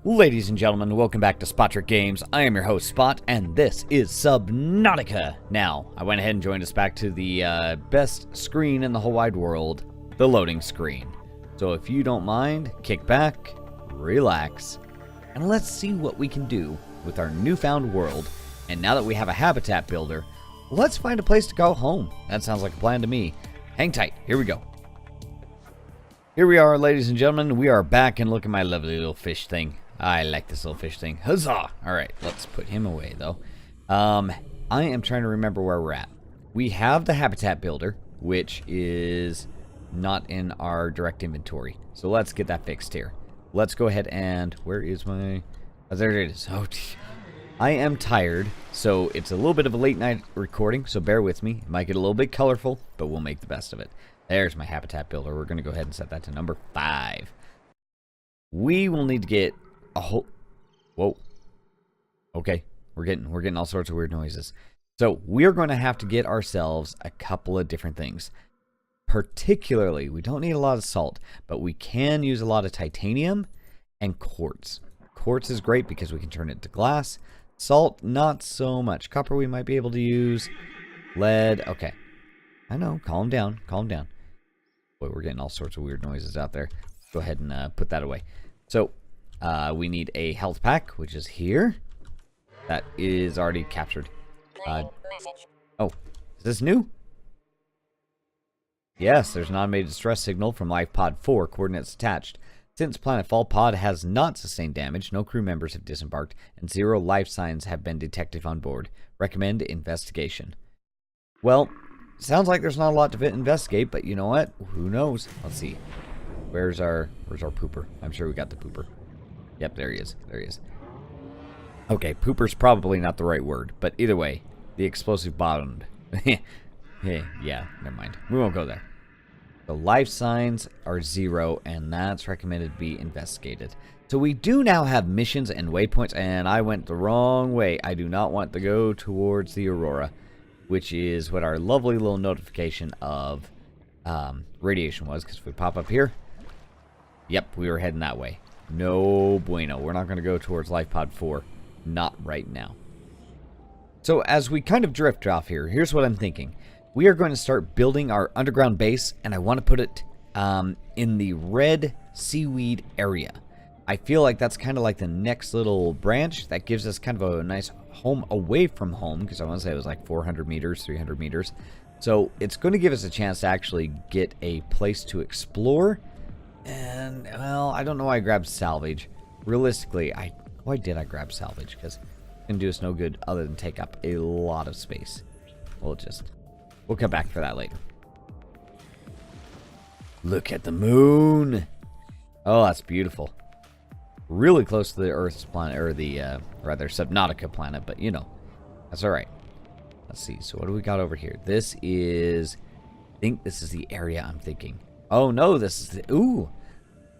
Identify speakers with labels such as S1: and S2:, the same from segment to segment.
S1: Ladies and gentlemen, welcome back to Spotric Games. I am your host, Spot, and this is Subnautica. Now, I went ahead and joined us back to the best screen in the whole wide world, the loading screen. So if you don't mind, kick back, relax, and let's see what we can do with our newfound world. And now that we have a habitat builder, let's find a place to go home. That sounds like a plan to me. Hang tight, here we go. Here we are, ladies and gentlemen. We are back, and look at my lovely little fish thing. I like this little fish thing. Huzzah! Alright, let's put him away, though. I am trying to remember where we're at. We have the habitat builder, which is not in our direct inventory. So let's get that fixed here. Let's go ahead and... Where is my... Oh, there it is. Oh, I am tired, so it's a little bit of a late night recording, so bear with me. It might get a little bit colorful, but we'll make the best of it. There's my habitat builder. We're going to go ahead and set that to number 5. We will need to get a whole... Whoa. Okay. We're getting all sorts of weird noises. So we're going to have to get ourselves a couple of different things. Particularly, we don't need a lot of salt, but we can use a lot of titanium and quartz. Quartz is great because we can turn it to glass. Salt, not so much. Copper we might be able to use. Lead, okay. I know, calm down, calm down. Boy, we're getting all sorts of weird noises out there. Go ahead and put that away. So, we need a health pack, which is here. That is already captured. Oh, is this new? Yes, there's an automated distress signal from Life Pod 4, coordinates attached. Since Planetfall, Pod has not sustained damage, no crew members have disembarked, and 0 life signs have been detected on board. Recommend investigation. Well, sounds like there's not a lot to investigate, but you know what? Who knows? Let's see. Where's our pooper? I'm sure we got the pooper. Yep, there he is. There he is. Okay, pooper's probably not the right word, but either way, the explosive bottomed. Yeah, never mind. We won't go there. The life signs are 0, and that's recommended to be investigated. So we do now have missions and waypoints, and I went the wrong way. I do not want to go towards the Aurora, which is what our lovely little notification of radiation was, because if we pop up here, yep, we were heading that way. No bueno. We're not going to go towards Life Pod 4. Not right now. So as we kind of drift off here, here's what I'm thinking. We are going to start building our underground base, and I want to put it in the red seaweed area. I feel like that's kind of like the next little branch that gives us kind of a nice home away from home, because I want to say it was like 400 meters, 300 meters. So it's going to give us a chance to actually get a place to explore. And, well, I don't know why I grabbed salvage. Realistically, why did I grab salvage? Because it can do us no good other than take up a lot of space. We'll come back for that later. Look at the moon. Oh, that's beautiful. Really close to the Earth's planet, or the, rather, Subnautica planet, but, you know, that's alright. Let's see, so what do we got over here? This is, I think this is the area I'm thinking. Oh, no, this is the, ooh.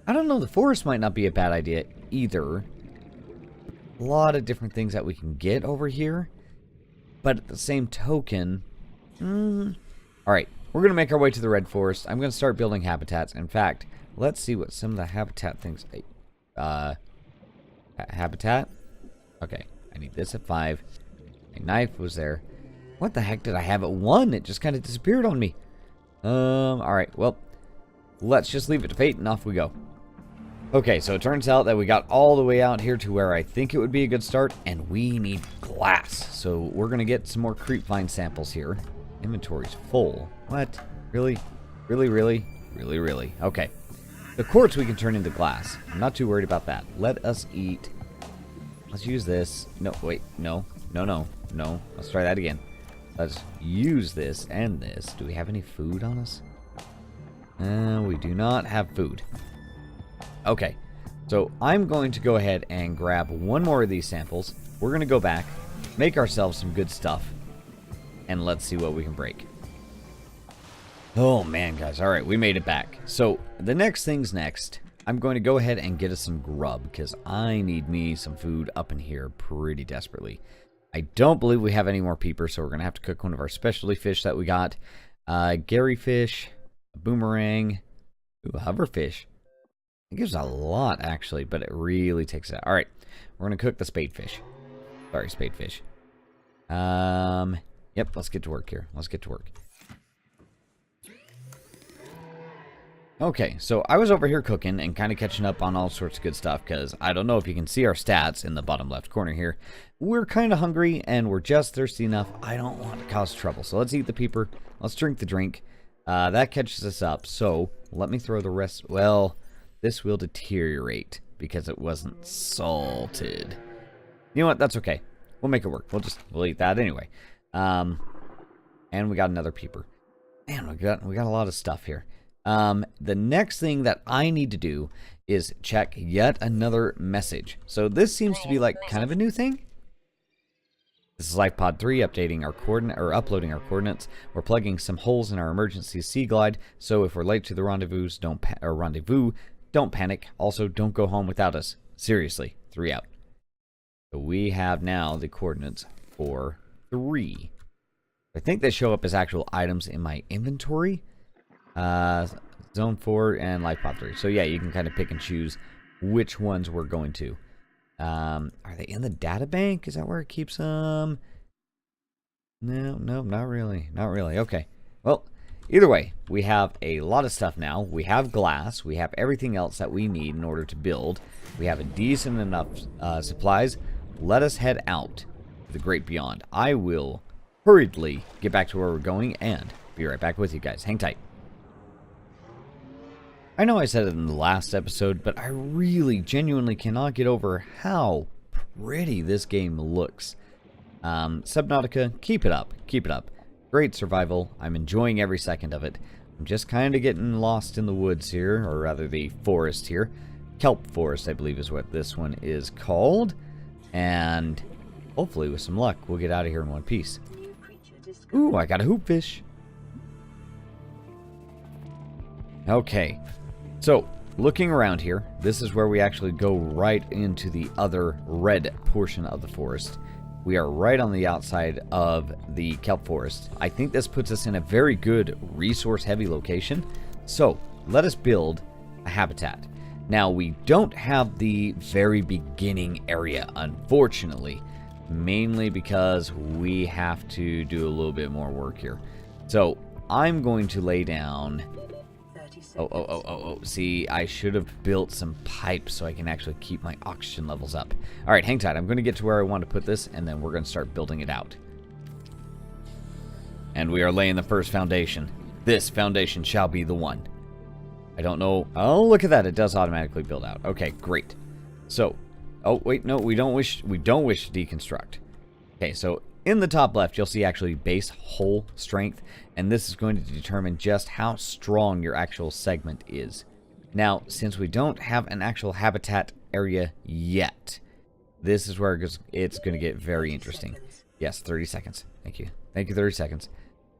S1: I don't know, the forest might not be a bad idea either. A lot of different things that we can get over here. But at the same token, alright, we're going to make our way to the red forest. I'm going to start building habitats. In fact, let's see what some of the habitat things... habitat? Okay, I need this at 5. My knife was there. What the heck did I have at 1? It just kind of disappeared on me. Alright, well, let's just leave it to fate and off we go. Okay, so it turns out that we got all the way out here to where I think it would be a good start, and we need glass. So we're going to get some more creep vine samples here. Inventory's full. What? Really? Really, really? Really, really? Okay. The quartz we can turn into glass. I'm not too worried about that. Let us eat. Let's use this. No, wait. No. No, no. No. Let's try that again. Let's use this and this. Do we have any food on us? We do not have food. Okay. So I'm going to go ahead and grab one more of these samples. We're going to go back, make ourselves some good stuff, and let's see what we can break. Oh man, guys. Alright, we made it back. So, the next thing's next. I'm going to go ahead and get us some grub, because I need me some food up in here pretty desperately. I don't believe we have any more peepers, so we're going to have to cook one of our specialty fish that we got. Gary fish, a boomerang, ooh, hoverfish. It gives a lot, actually, but it really takes it out. All right, we're going to cook the spadefish. Sorry, spadefish. Yep, let's get to work here. Let's get to work. Okay, so I was over here cooking and kind of catching up on all sorts of good stuff because I don't know if you can see our stats in the bottom left corner here. We're kind of hungry and we're just thirsty enough. I don't want to cause trouble. So let's eat the peeper. Let's drink the drink. That catches us up. So let me throw the rest. Well, this will deteriorate because it wasn't salted. You know what? That's okay. We'll make it work. We'll eat that anyway. And we got another peeper. Man, we got a lot of stuff here. The next thing that I need to do is check yet another message. So this seems to be like kind of a new thing. This is LifePod 3 updating our uploading our coordinates. We're plugging some holes in our emergency sea glide. So if we're late to the rendezvous, don't panic. Also, don't go home without us. Seriously, 3 out. So we have now the coordinates for 3. I think they show up as actual items in my inventory. Zone 4 and LifePod 3. So yeah, you can kind of pick and choose which ones we're going to. Are they in the data bank? Is that where it keeps them? No, not really. Not really. Okay. Well, either way, we have a lot of stuff now. We have glass. We have everything else that we need in order to build. We have a decent enough supplies. Let us head out to the great beyond. I will hurriedly get back to where we're going and be right back with you guys. Hang tight. I know I said it in the last episode, but I really genuinely cannot get over how pretty this game looks. Subnautica, keep it up. Keep it up. Great survival. I'm enjoying every second of it. I'm just kind of getting lost in the woods here, or rather the forest here. Kelp Forest, I believe is what this one is called. And hopefully with some luck, we'll get out of here in one piece. Ooh, I got a hoopfish. Okay. So, looking around here, this is where we actually go right into the other red portion of the forest. We are right on the outside of the Kelp Forest. I think this puts us in a very good resource-heavy location. So, let us build a habitat. Now, we don't have the very beginning area, unfortunately. Mainly because we have to do a little bit more work here. So, I'm going to lay down... Oh. See, I should have built some pipes so I can actually keep my oxygen levels up. Alright, hang tight. I'm going to get to where I want to put this, and then we're going to start building it out. And we are laying the first foundation. This foundation shall be the one. I don't know. Oh, look at that. It does automatically build out. Okay, great. So, oh, wait, no, we don't wish to deconstruct. Okay, so in the top left, you'll see actually base hull strength, and this is going to determine just how strong your actual segment is. Now, since we don't have an actual habitat area yet, this is where it's going to get very interesting. Yes, 30 seconds. Thank you. Thank you, 30 seconds.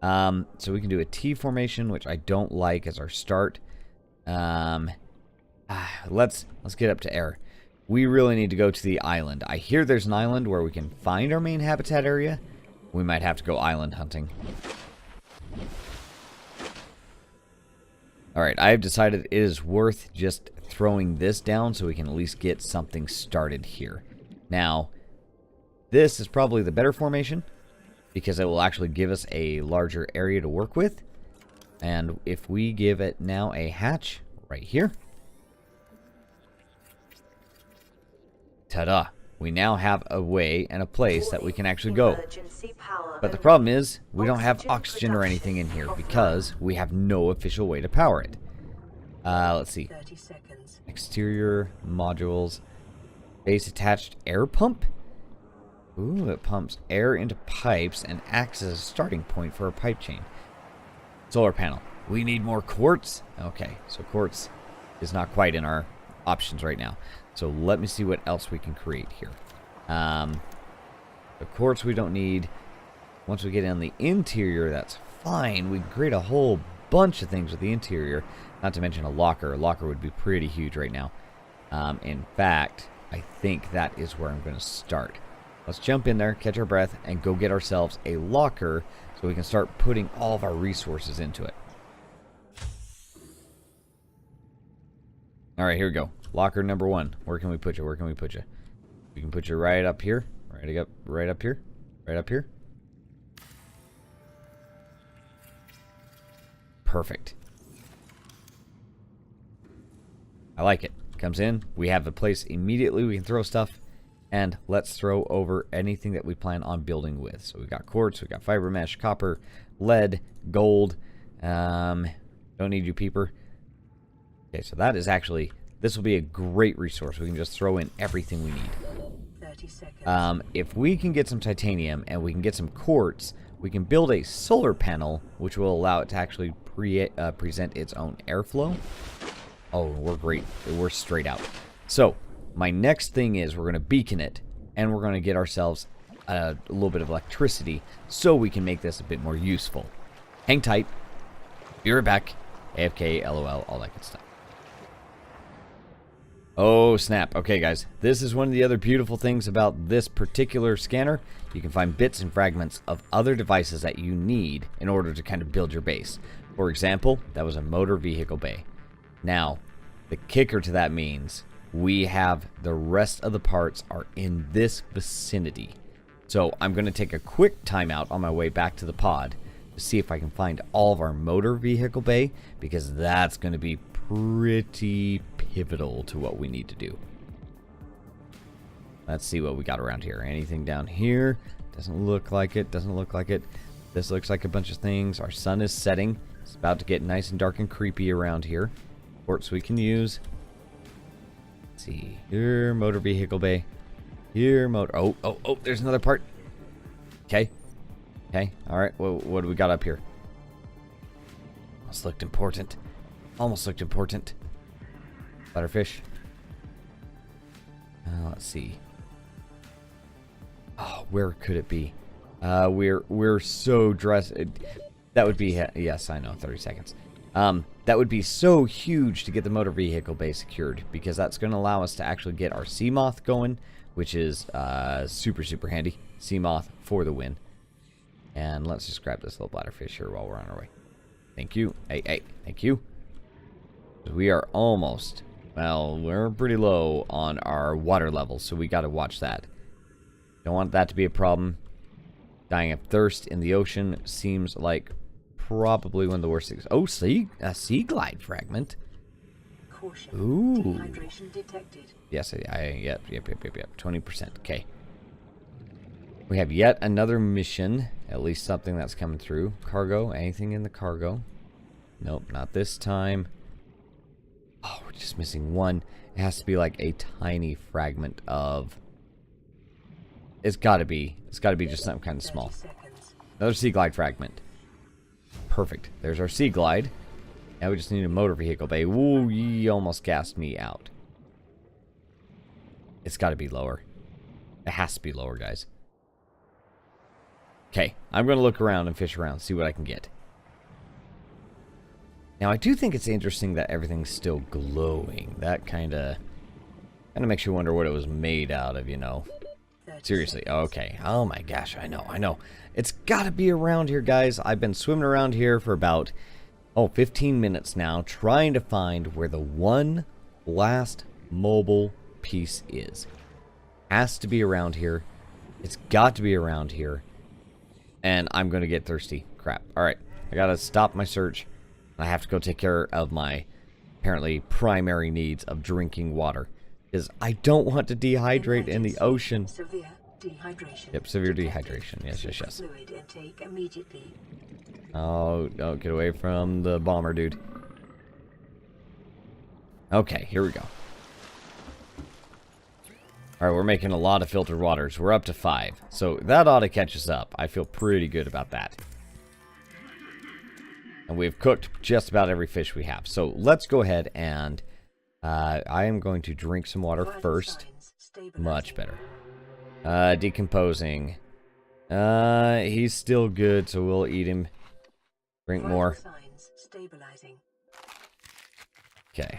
S1: So we can do a T formation, which I don't like as our start. Let's get up to air. We really need to go to the island. I hear there's an island where we can find our main habitat area. We might have to go island hunting. Alright, I have decided it is worth just throwing this down so we can at least get something started here. Now, this is probably the better formation because it will actually give us a larger area to work with. And if we give it now a hatch right here. Ta-da! We now have a way and a place that we can actually go. But the problem is, we don't have oxygen or anything in here because we have no official way to power it. Let's see. Exterior modules. Base attached air pump? Ooh, it pumps air into pipes and acts as a starting point for a pipe chain. Solar panel. We need more quartz? Okay, so quartz is not quite in our options right now. So let me see what else we can create here. The quartz we don't need. Once we get in the interior, that's fine. We can create a whole bunch of things with the interior. Not to mention a locker. A locker would be pretty huge right now. In fact, I think that is where I'm going to start. Let's jump in there, catch our breath, and go get ourselves a locker so we can start putting all of our resources into it. Alright, here we go. Locker number 1. Where can we put you? Where can we put you? We can put you right up here. Right up here. Right up here. Perfect. I like it. Comes in. We have the place immediately. We can throw stuff. And let's throw over anything that we plan on building with. So we've got quartz, we've got fiber mesh, copper, lead, gold. Don't need you, peeper. Okay, so that is actually... This will be a great resource. We can just throw in everything we need.
S2: 30 seconds.
S1: If we can get some titanium and we can get some quartz, we can build a solar panel, which will allow it to actually present its own airflow. Oh, we're great. We're straight out. So, my next thing is we're going to beacon it, and we're going to get ourselves a little bit of electricity so we can make this a bit more useful. Hang tight. Be right back. AFK, LOL, all that good stuff. Oh, snap. Okay, guys. This is one of the other beautiful things about this particular scanner. You can find bits and fragments of other devices that you need in order to kind of build your base. For example, that was a motor vehicle bay. Now, the kicker to that means we have the rest of the parts are in this vicinity. So I'm going to take a quick timeout on my way back to the pod to see if I can find all of our motor vehicle bay, because that's going to be pretty pivotal to what we need to do. Let's see what we got around here. Anything down here? Doesn't look like it. Doesn't look like it. This looks like a bunch of things. Our sun is setting. It's about to get nice and dark and creepy around here. Quartz we can use. Let's see. Here, motor vehicle bay. Here, motor. Oh, there's another part. Okay. Okay. All right. Well, what do we got up here? Almost looked important. Almost looked important. Butterfish. Let's see. Oh, where could it be? We're so dressed. That would be, yes, I know, 30 seconds. That would be so huge to get the motor vehicle bay secured, because that's going to allow us to actually get our sea moth going, which is super, super handy. Sea moth for the win. And let's just grab this little bladderfish here while we're on our way. Thank you. Hey, thank you. We are almost, well, we're pretty low on our water levels, so we got to watch that. Don't want that to be a problem. Dying of thirst in the ocean seems like probably one of the worst things. Oh, a sea glide fragment.
S2: Caution.
S1: Ooh.
S2: Dehydration detected.
S1: Yes, yep. 20%. Okay. We have yet another mission. At least something that's coming through. Cargo. Anything in the cargo? Nope, not this time. Oh, we're just missing one. It has to be like a tiny fragment of... It's gotta be just something kind of small. Another sea glide fragment. Perfect. There's our sea glide. Now we just need a motor vehicle bay. Ooh, you almost gassed me out. It's gotta be lower. It has to be lower, guys. Okay, I'm gonna look around and fish around, see what I can get. Now, I do think it's interesting that everything's still glowing. That kind of makes you wonder what it was made out of, you know. Seriously, okay. Oh my gosh, I know. It's got to be around here, guys. I've been swimming around here for about, 15 minutes now, trying to find where the one last mobile piece is. Has to be around here. It's got to be around here. And I'm going to get thirsty. Crap. Alright, I got to stop my search. I have to go take care of my, apparently, primary needs of drinking water. Because I don't want to dehydrate in the ocean.
S2: Severe dehydration.
S1: Yep, severe dehydration. Yes.
S2: Fluid intake immediately.
S1: Oh, get away from the bomber, dude. Okay, here we go. Alright, we're making a lot of filtered waters. We're up to 5. So that ought to catch us up. I feel pretty good about that. And we've cooked just about every fish we have. So let's go ahead and I am going to drink some water first. Much better. Decomposing. He's still good, so we'll eat him. Drink more. Okay.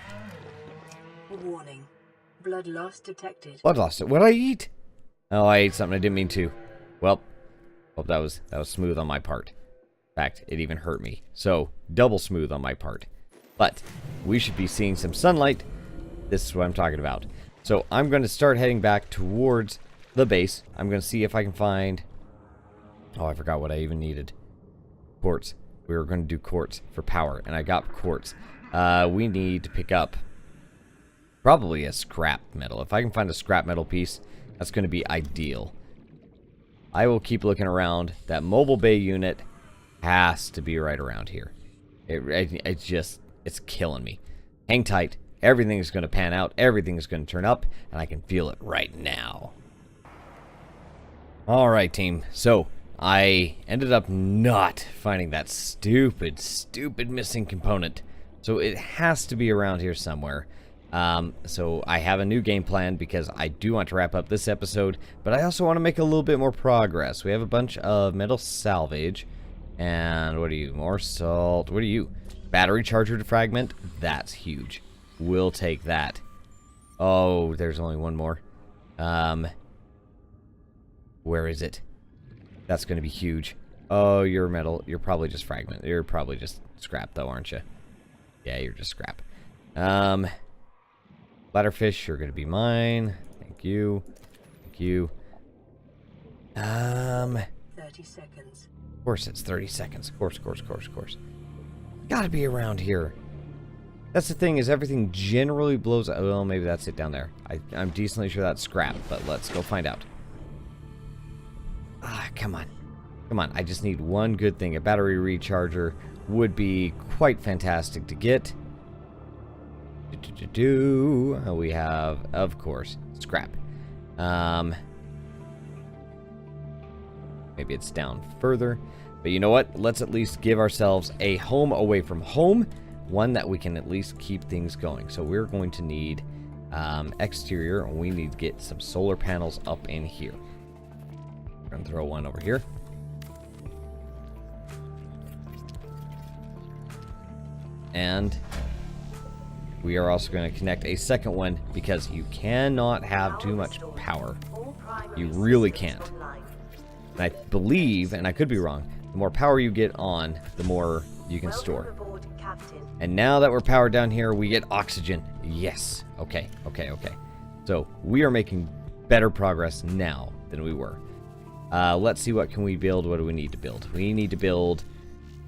S2: Warning. Blood loss detected.
S1: Blood loss. What did I eat? Oh, I ate something I didn't mean to. Well, hope that was smooth on my part. In fact, it even hurt me. So, double smooth on my part. But we should be seeing some sunlight This is what I'm talking about. So I'm going to start heading back towards the base. I'm going to see if I can find... Oh, I forgot what I even needed. Quartz. We were going to do quartz for power, and I got quartz. We need to pick up probably a scrap metal. If I can find a scrap metal piece, that's going to be ideal. I will keep looking around. That mobile bay unit has to be right around here. It's killing me. Hang tight. Everything is going to pan out. Everything is going to turn up, and I can feel it right now. All right, team. So I ended up not finding that stupid missing component. So it has to be around here somewhere. So I have a new game plan because I do want to wrap up this episode, but I also want to make a little bit more progress. We have a bunch of metal salvage. And what are you? More salt. What are you? Battery charger fragment. That's huge. We'll take that. Oh, there's only one more. Where is it? That's going to be huge. Oh, you're metal. You're probably just fragment. You're probably just scrap, though, aren't you? Yeah, you're just scrap. Bladderfish, you're going to be mine. Thank you. Thank you.
S2: 30 seconds.
S1: Of course it's 30 seconds. Of course. Gotta be around here. That's the thing, is everything generally blows up. Well, maybe that's it down there. I'm decently sure that's scrap, but let's go find out. Ah, come on. Come on, I just need one good thing. A battery recharger would be quite fantastic to get. We have, of course, scrap. Maybe it's down further. But you know what? Let's at least give ourselves a home away from home. One that we can at least keep things going. So we're going to need exterior. And we need to get some solar panels up in here. We're going to throw one over here. And we are also going to connect a second one because you cannot have too much power. You really can't. And I believe, and I could be wrong, the more power you get on, the more you can store. And now that we're powered down here, we get oxygen. Yes. Okay. So we are making better progress now than we were. Let's see, what can we build? What do we need to build? We need to build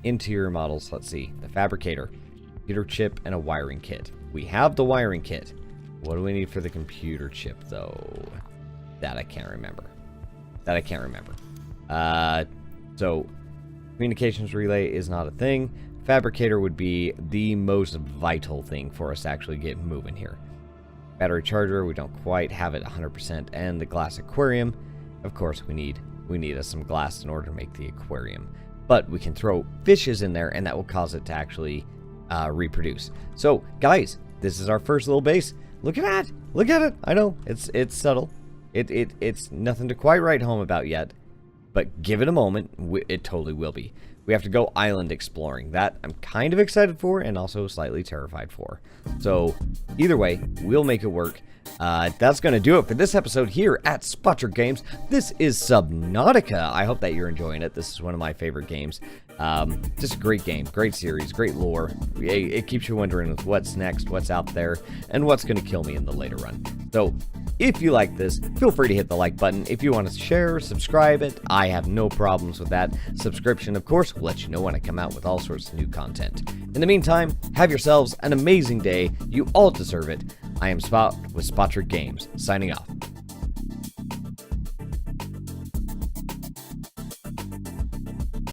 S1: interior models. Let's see. The fabricator, computer chip, and a wiring kit. We have the wiring kit. What do we need for the computer chip, though? That I can't remember. So communications relay is not a thing. Fabricator would be the most vital thing for us to actually get moving here. Battery charger, we don't quite have it 100%. And the glass aquarium, of course, we need us some glass in order to make the aquarium. But we can throw fishes in there, and that will cause it to actually reproduce. So, guys, this is our first little base. Look at that. Look at it. I know it's subtle. It's nothing to quite write home about yet. But give it a moment. It totally will be. We have to go island exploring. That I'm kind of excited for and also slightly terrified for. So either way, we'll make it work. That's going to do it for this episode here at Spotric Games. This is Subnautica. I hope that you're enjoying it. This is one of my favorite games. Just a great game, great series, great lore. It keeps you wondering what's next, what's out there, and what's going to kill me in the later run. So if you like this, feel free to hit the like button. If you want to share, subscribe it, I have no problems with that. Subscription, of course, will let you know when I come out with all sorts of new content. In the meantime, have yourselves an amazing day. You all deserve it. I am Spot with Spotric Games, signing off.